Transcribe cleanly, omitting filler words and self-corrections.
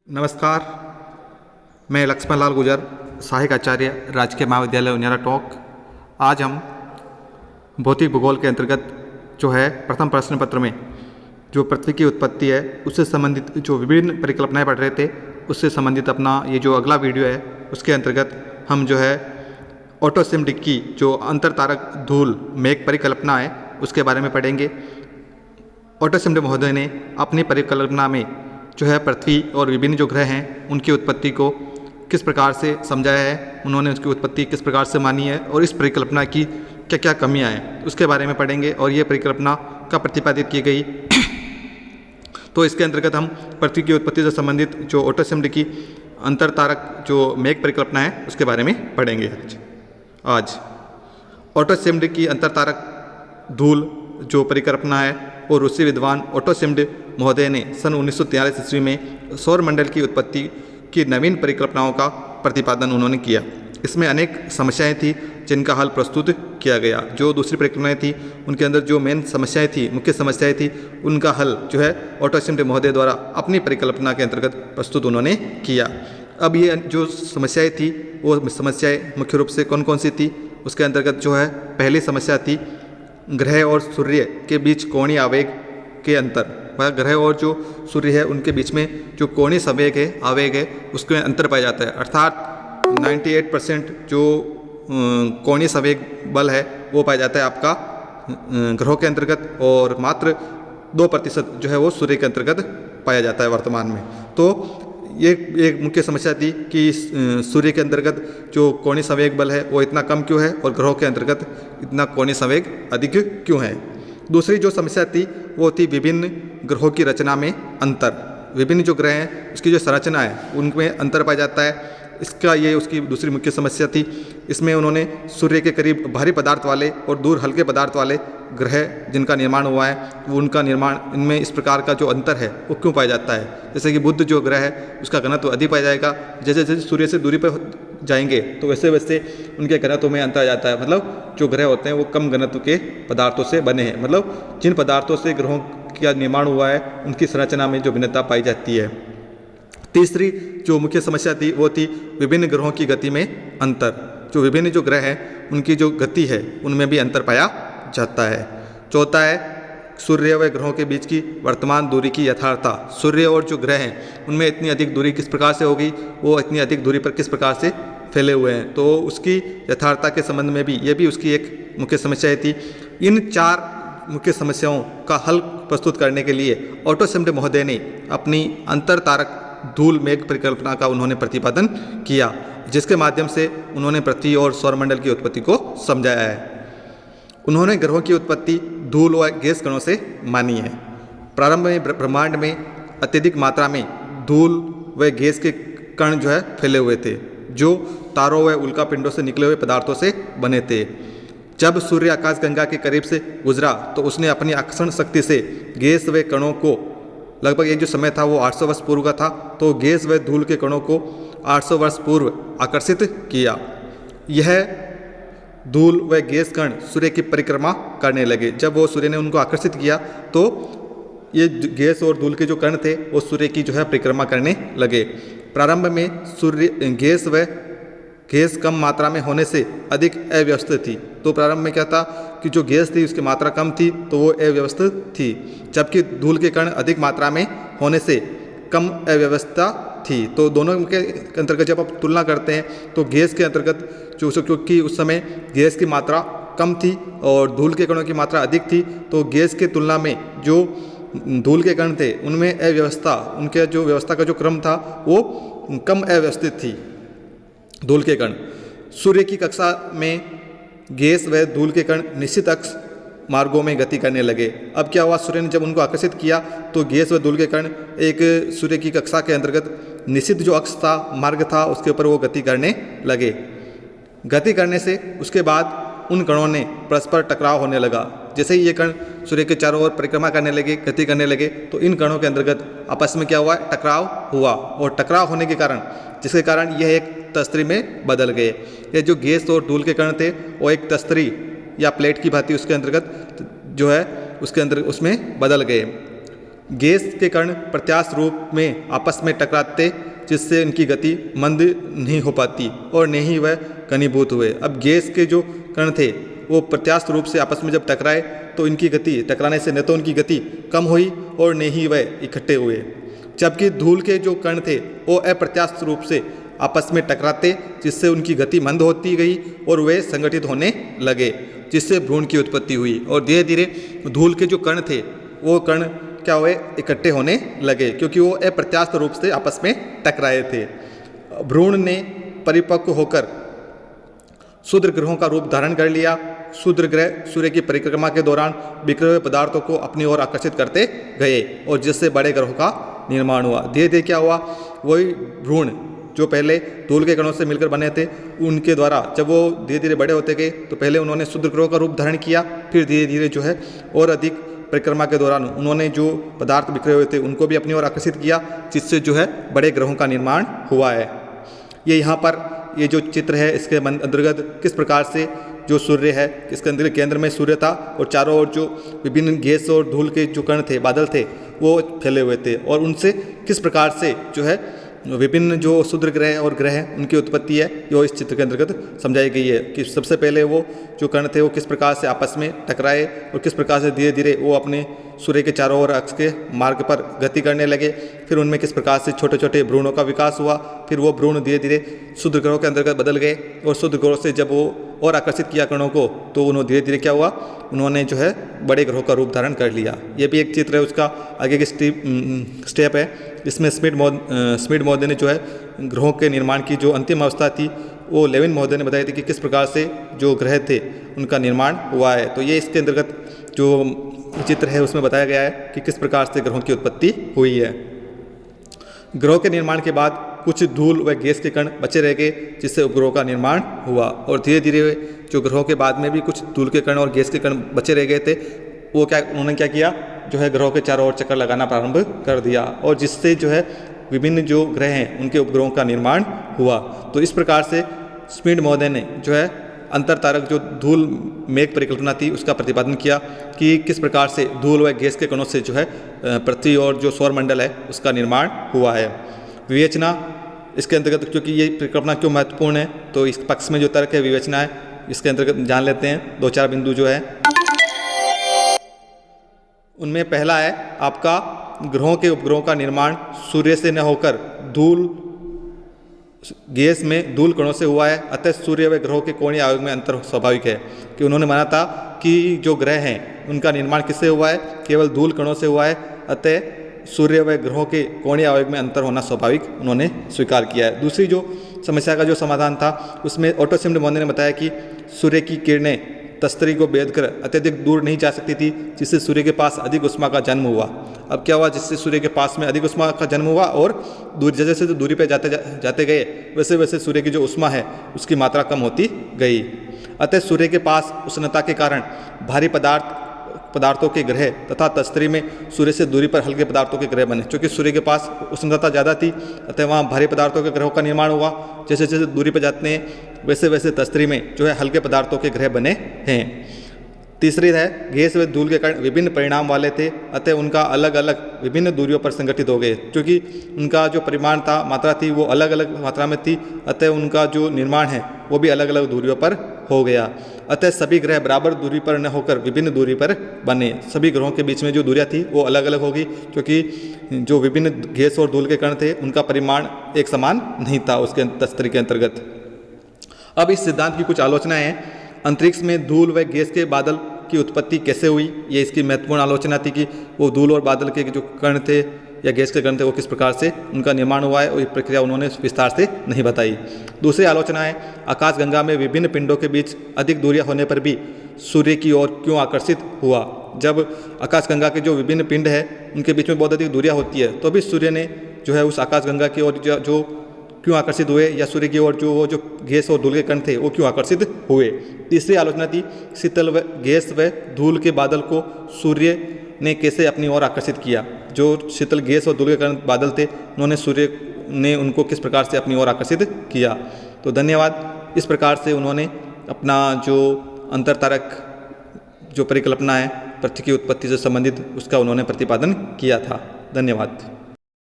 नमस्कार, मैं लक्ष्मण लाल गुजर, सहायक आचार्य, राजकीय महाविद्यालय उनियारा टोंक। आज हम भौतिक भूगोल के अंतर्गत जो है प्रथम प्रश्न पत्र में जो पृथ्वी की उत्पत्ति है उससे संबंधित जो विभिन्न परिकल्पनाएं पढ़ रहे थे उससे संबंधित अपना ये जो अगला वीडियो है उसके अंतर्गत हम जो है ओटो सिमडिक की जो अंतर तारक धूल मेघ परिकल्पना है उसके बारे में पढ़ेंगे। ओटो सिमडिक महोदय ने अपनी परिकल्पना में जो है पृथ्वी और विभिन्न जो ग्रह हैं उनकी उत्पत्ति को किस प्रकार से समझाया है, उन्होंने उसकी उत्पत्ति किस प्रकार से मानी है और इस परिकल्पना की क्या क्या कमियां हैं उसके बारे में पढ़ेंगे। और ये परिकल्पना कब प्रतिपादित की गई तो इसके अंतर्गत हम पृथ्वी की उत्पत्ति से संबंधित जो ओटो सिमडिक की अंतर तारक जो मेघ परिकल्पना है उसके बारे में पढ़ेंगे। आज ओटो सिमडिक की अंतर तारक धूल जो परिकल्पना है और रूसी विद्वान ओटो सिमडिक महोदय ने सन 1943 ईस्वी में सौर मंडल की उत्पत्ति की नवीन परिकल्पनाओं का प्रतिपादन उन्होंने किया। इसमें अनेक समस्याएं थी जिनका हल प्रस्तुत किया गया। जो दूसरी परिकल्पनाएं थी उनके अंदर जो मेन समस्याएं थी, मुख्य समस्याएं थी, उनका हल जो है ओटो सिमडिक महोदय द्वारा अपनी परिकल्पना के अंतर्गत प्रस्तुत उन्होंने किया। अब ये जो समस्याएँ थी वो समस्याएँ मुख्य रूप से कौन कौन सी थी उसके अंतर्गत जो है पहली समस्या थी ग्रह और सूर्य के बीच कोणीय आवेग के अंतर। वह ग्रह और जो सूर्य है उनके बीच में जो कोणीय संवेग है, आवेग है, उसमें अंतर पाया जाता है। अर्थात 98% जो कोणीय संवेग बल है वो पाया जाता है आपका ग्रहों के अंतर्गत और मात्र 2% जो है वो सूर्य के अंतर्गत पाया जाता है वर्तमान में। तो ये एक मुख्य समस्या थी कि सूर्य के अंतर्गत जो कोणीय संवेग बल है वो इतना कम क्यों है और ग्रहों के अंतर्गत इतना कोणीय संवेग अधिक क्यों है। दूसरी जो समस्या थी वो थी विभिन्न ग्रहों की रचना में अंतर। विभिन्न जो ग्रह हैं उसकी जो संरचना है उनमें अंतर पाया जाता है, इसका ये उसकी दूसरी मुख्य समस्या थी। इसमें उन्होंने सूर्य के करीब भारी पदार्थ वाले और दूर हल्के पदार्थ वाले ग्रह जिनका निर्माण हुआ है वो उनका निर्माण इनमें इस प्रकार का जो अंतर है वो क्यों पाया जाता है। जैसे कि बुध जो ग्रह है उसका घनत्व अधिक पाया जाएगा, जैसे जैसे सूर्य से दूरी पर जाएंगे तो वैसे वैसे उनके घनत्व में अंतर आ जाता है। मतलब जो ग्रह होते हैं वो कम घनत्व के पदार्थों से बने हैं, मतलब जिन पदार्थों से ग्रहों का निर्माण हुआ है उनकी संरचना में जो भिन्नता पाई जाती है। तीसरी जो मुख्य समस्या थी वो थी विभिन्न ग्रहों की गति में अंतर। जो विभिन्न जो ग्रह हैं उनकी जो गति है उनमें भी अंतर पाया जाता है। चौथा है सूर्य व ग्रहों के बीच की वर्तमान दूरी की यथार्थता। सूर्य और जो ग्रह हैं उनमें इतनी अधिक दूरी किस प्रकार से होगी, वो इतनी अधिक दूरी पर किस प्रकार से फैले हुए हैं, तो उसकी यथार्थता के संबंध में भी ये भी उसकी एक मुख्य समस्या थी। इन चार मुख्य समस्याओं का हल प्रस्तुत करने के लिए ओटो सिमडिक महोदय ने अपनी अंतर तारक धूल मेघ परिकल्पना का उन्होंने प्रतिपादन किया, जिसके माध्यम से उन्होंने पृथ्वी और सौरमंडल की उत्पत्ति को समझाया है। उन्होंने ग्रहों की उत्पत्ति धूल व गैस कणों से मानी है। प्रारंभ में ब्रह्मांड में अत्यधिक मात्रा में धूल व गैस के कण जो है फैले हुए थे जो तारों व उल्का पिंडों से निकले हुए पदार्थों से बने थे। जब सूर्य आकाशगंगा के करीब से गुजरा तो उसने अपनी आकर्षण शक्ति से गैस व कणों को लगभग एक जो समय था वो 800 वर्ष पूर्व का था, तो गैस व धूल के कणों को 800 वर्ष पूर्व आकर्षित किया। यह धूल व गैस कण सूर्य की परिक्रमा करने लगे। जब वो सूर्य ने उनको आकर्षित किया तो ये गैस और धूल के जो कण थे वो सूर्य की जो है परिक्रमा करने लगे। प्रारंभ में सूर्य गैस कम मात्रा में होने से अधिक अव्यवस्थित थी। तो प्रारंभ में क्या था कि जो गैस थी उसकी मात्रा कम थी तो वो अव्यवस्थित थी, जबकि धूल के कण अधिक मात्रा में होने से कम अव्यवस्था थी। तो दोनों के अंतर्गत जब आप तुलना करते हैं तो गैस के अंतर्गत जो क्योंकि उस समय गैस की मात्रा कम थी और धूल के कणों की मात्रा अधिक थी, तो गैस की तुलना में जो धूल के कण थे उनमें अव्यवस्था, उनके जो व्यवस्था का जो क्रम था वो कम अव्यवस्थित थी। धूल के कण सूर्य की कक्षा में गैस व धूल के कण निश्चित अक्ष मार्गों में गति करने लगे। अब क्या हुआ, सूर्य ने जब उनको आकर्षित किया तो गैस व धूल के कण एक सूर्य की कक्षा के अंतर्गत निश्चित जो अक्ष था, मार्ग था, उसके ऊपर वो गति करने लगे। गति करने से उसके बाद उन कणों ने परस्पर टकराव होने लगा। जैसे ही ये कण सूर्य के चारों ओर परिक्रमा करने लगे, गति करने लगे, तो इन कणों के अंतर्गत आपस में क्या हुआ, टकराव हुआ। और टकराव होने के कारण, जिसके कारण यह एक तस्तरी में बदल गए। ये जो गैस और धूल के कण थे वो एक तस्तरी या प्लेट की भांति उसके अंतर्गत जो है उसके अंदर उसमें बदल गए। गैस के कण प्रत्यास्थ रूप में आपस में टकराते, जिससे इनकी गति मंद नहीं हो पाती और न ही वह घनीभूत हुए। अब गैस के जो कण थे वो प्रत्यास्थ रूप से आपस में जब टकराए तो इनकी गति, टकराने से न तो उनकी गति कम हुई और न ही वह इकट्ठे हुए, जबकि धूल के जो कण थे वो अप्रत्यास्थ रूप से आपस में टकराते, जिससे उनकी गति मंद होती गई और वे संगठित होने लगे, जिससे भ्रूण की उत्पत्ति हुई। और धीरे धीरे धूल के जो कण थे वो कण क्या हुए, इकट्ठे होने लगे, क्योंकि वो अप्रत्यास्थ रूप से आपस में टकराए थे। भ्रूण ने परिपक्व होकर क्षुद्र ग्रहों का रूप धारण कर लिया। क्षुद्र ग्रह सूर्य की परिक्रमा के दौरान बिखरे हुए पदार्थों को अपनी ओर आकर्षित करते गए और जिससे बड़े ग्रहों का निर्माण हुआ। धीरे धीरे क्या हुआ, वही भ्रूण जो पहले धूल के कणों से मिलकर बने थे, उनके द्वारा जब वो धीरे धीरे बड़े होते गए तो पहले उन्होंने क्षुद्र ग्रहों का रूप धारण किया, फिर धीरे धीरे जो है और अधिक परिक्रमा के दौरान उन्होंने जो पदार्थ बिखरे हुए थे उनको भी अपनी ओर आकर्षित किया, जिससे जो है बड़े ग्रहों का निर्माण हुआ है। ये यहाँ पर ये जो चित्र है इसके अंतर्गत किस प्रकार से जो सूर्य है, इसके अंदर केंद्र में सूर्य था और चारों ओर जो विभिन्न गैस और धूल के जो कण थे, बादल थे, वो फैले हुए थे और उनसे किस प्रकार से जो है विभिन्न जो क्षुद्र ग्रह और ग्रह हैं उनकी उत्पत्ति है, जो इस चित्र के अंतर्गत समझाई गई है कि सबसे पहले वो जो कण थे वो किस प्रकार से आपस में टकराए और किस प्रकार से धीरे धीरे वो अपने सूर्य के चारों ओर अक्ष के मार्ग पर गति करने लगे। फिर उनमें किस प्रकार से छोटे छोटे भ्रूणों का विकास हुआ, फिर वो भ्रूण धीरे धीरे क्षुद्र ग्रहों के अंतर्गत बदल गए और क्षुद्र ग्रहों से जब वो और आकर्षित किया कणों को तो उन्होंने धीरे धीरे क्या हुआ, उन्होंने जो है बड़े ग्रहों का रूप धारण कर लिया। ये भी एक चित्र है, उसका आगे की स्टेप है। इसमें स्मिड महोदय ने जो है ग्रहों के निर्माण की जो अंतिम अवस्था थी वो लेविन महोदय ने बताई थी कि किस प्रकार से जो ग्रह थे उनका निर्माण हुआ है। तो ये इसके अंतर्गत जो चित्र है उसमें बताया गया है कि किस प्रकार से ग्रहों की उत्पत्ति हुई है। ग्रहों के निर्माण के बाद कुछ धूल व गैस के कण बचे रह गए, जिससे उपग्रहों का निर्माण हुआ और धीरे धीरे जो ग्रहों के बाद में भी कुछ धूल के कण और गैस के कण बचे रह गए थे, वो उन्होंने क्या किया, जो है ग्रहों के चारों ओर चक्कर लगाना प्रारंभ कर दिया और जिससे जो है विभिन्न जो ग्रह हैं उनके उपग्रहों का निर्माण हुआ। तो इस प्रकार से स्मिड महोदय ने जो है अंतर तारक जो धूल मेघ परिकल्पना थी उसका प्रतिपादन किया कि किस प्रकार से धूल व गैस के कणों से जो है पृथ्वी और जो सौरमंडल है उसका निर्माण हुआ है। विवेचना इसके अंतर्गत, क्योंकि ये परिकल्पना क्यों महत्वपूर्ण है, तो इस पक्ष में जो तर्क है विवेचना है, इसके अंतर्गत जान लेते हैं। 2-4 बिंदु जो है उनमें पहला है आपका ग्रहों के उपग्रहों का निर्माण सूर्य से न होकर धूल गैस में धूल कणों से हुआ है, अतः सूर्य व ग्रहों के कोणीय आवेग में अंतर स्वाभाविक है। कि उन्होंने माना था कि जो ग्रह हैं उनका निर्माण किससे हुआ है, केवल धूल कणों से हुआ है, अतः सूर्य व ग्रहों के कोणीय आवेग में अंतर होना स्वाभाविक उन्होंने स्वीकार किया है। दूसरी जो समस्या का जो समाधान था उसमें ऑटो सिम्ड महोदय ने बताया कि सूर्य की किरणें तस्तरी को भेद कर अत्यधिक दूर नहीं जा सकती थी, जिससे सूर्य के पास अधिक उष्मा का जन्म हुआ। अब क्या हुआ, जिससे सूर्य के पास में अधिक उष्मा का जन्म हुआ और जैसे जैसे दूरी पे जाते गए वैसे वैसे सूर्य की जो उष्मा है उसकी मात्रा कम होती गई। अतः सूर्य के पास उष्णता के कारण भारी पदार्थों के ग्रह तथा तस्तरी में सूर्य से दूरी पर हल्के पदार्थों के ग्रह बने। क्योंकि सूर्य के पास उष्णता ज़्यादा थी अतः वहाँ भारी पदार्थों के ग्रहों का निर्माण हुआ। जैसे जैसे दूरी पर जाते हैं वैसे वैसे तस्तरी में जो है हल्के पदार्थों के ग्रह बने हैं। तीसरी है गैस व धूल के कारण विभिन्न परिणाम वाले थे, अतः उनका अलग अलग विभिन्न दूरियों पर संगठित हो गए। क्योंकि उनका जो परिमाण था, मात्रा थी, वो अलग अलग मात्रा में थी, अतः उनका जो निर्माण है वो भी अलग अलग दूरियों पर हो गया। अतः सभी ग्रह बराबर दूरी पर न होकर विभिन्न दूरी पर बने। सभी ग्रहों के बीच में जो दूरियां थी वो अलग अलग होगी, क्योंकि जो विभिन्न गैस और धूल के कण थे उनका परिमाण एक समान नहीं था उसके तस्तरी के अंतर्गत। अब इस सिद्धांत की कुछ आलोचनाएं हैं। अंतरिक्ष में धूल व गैस के बादल की उत्पत्ति कैसे हुई, ये इसकी महत्वपूर्ण आलोचना थी कि वो धूल और बादल के जो कण थे या गैस के कण थे वो किस प्रकार से उनका निर्माण हुआ है, और ये प्रक्रिया उन्होंने विस्तार से नहीं बताई। दूसरी आलोचना है आकाशगंगा में विभिन्न पिंडों के बीच अधिक दूरियां होने पर भी सूर्य की ओर क्यों आकर्षित हुआ। जब आकाशगंगा के जो विभिन्न पिंड है उनके बीच में बहुत अधिक दूरियां होती है तो भी सूर्य ने जो है उस आकाशगंगा की ओर जो क्यों आकर्षित हुए, या सूर्य की ओर जो गैस और धूल के कण थे वो क्यों आकर्षित हुए। तीसरी आलोचना थी शीतल व गैस व धूल के बादल को सूर्य ने कैसे अपनी ओर आकर्षित किया। जो शीतल गैस और धूल के कण बादल थे उन्होंने सूर्य ने उनको किस प्रकार से अपनी ओर आकर्षित किया। तो धन्यवाद। इस प्रकार से उन्होंने अपना जो अंतर तारक जो परिकल्पना है पृथ्वी की उत्पत्ति से संबंधित उसका उन्होंने प्रतिपादन किया था। धन्यवाद।